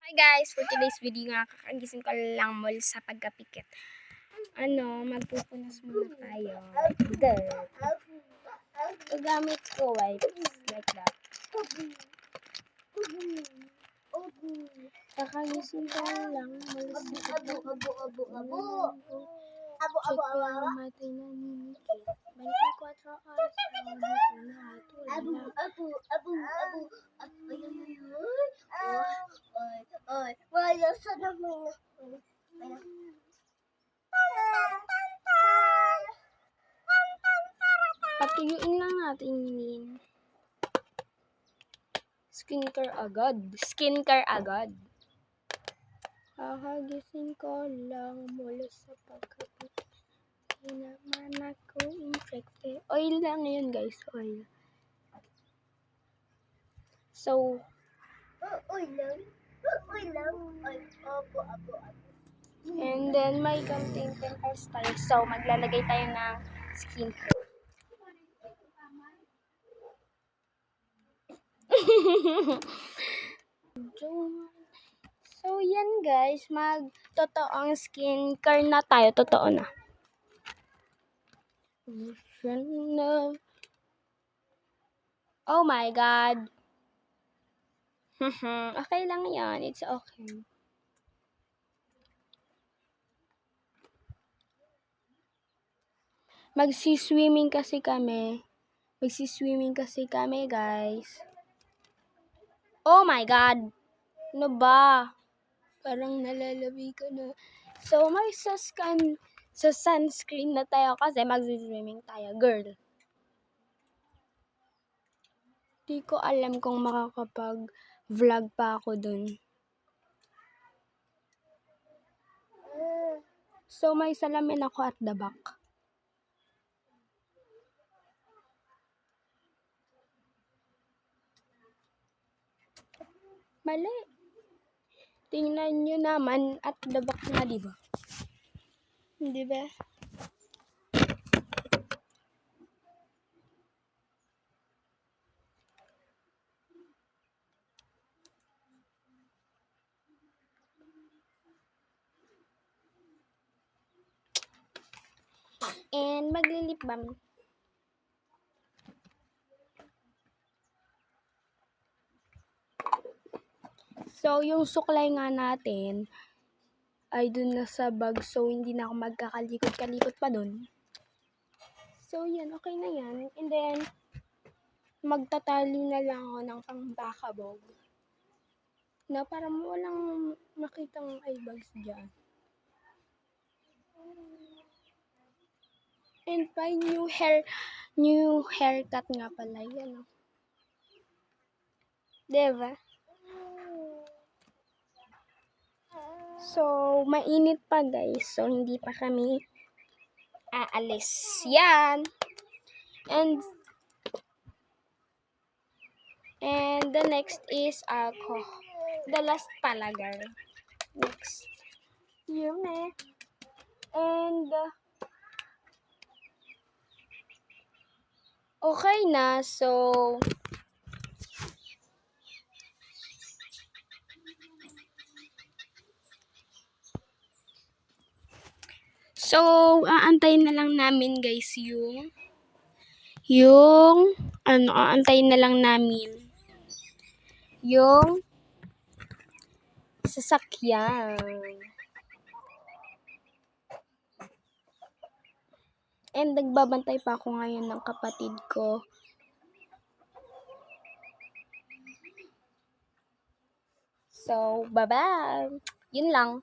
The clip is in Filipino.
Hi guys, for today's video nga, kakagising ko lang mall sa pagkapikit. Magpupunas muna tayo. Gamit ko wipes like that. Kakagising ko lang mall sa check yung matay na ninikit. 24 oras na dito na tulala. Patuyuin lang natin yun. Skincare agad. Kakagising ko lang mula sa pagkapit. Hindi naman ako infected. Oil lang yun guys, oil. So, and then may counting pimples tayo. So, maglalagay tayo ng skincare. So, yan guys. Magtotoong skincare na tayo. Totoo na. Oh my God. Okay lang yan. It's okay. Magsiswimming kasi kami. Guys. Oh my God. Ano ba? Parang nalalabi ka na. So, may sa sunscreen na tayo kasi magsiswimming tayo, girl. Di ko alam kung makakapag-vlog pa ako dun. So, may salamin ako at the back. Mali. Tingnan nyo naman at the back na, diba? Diba? And maglilip balm. So, yung suklay nga natin ay dun na sa bag. So, hindi na ako magkakalikot-kalikot pa dun. So, yan. Okay na yan. And then, magtatali na lang ako ng pang-bakabog. Na para walang makitang eye bags dyan. And by new haircut nga pala. Yan o. Diba? So, mainit pa guys. So, hindi pa kami aalis. Yan. And the next is ako. The last pala, girl. Next. Yun eh. And okay na. So, aantayin na lang namin guys aantayin na lang namin yung sasakyan. And nagbabantay pa ako ngayon ng kapatid ko. So, bye-bye. Yun lang.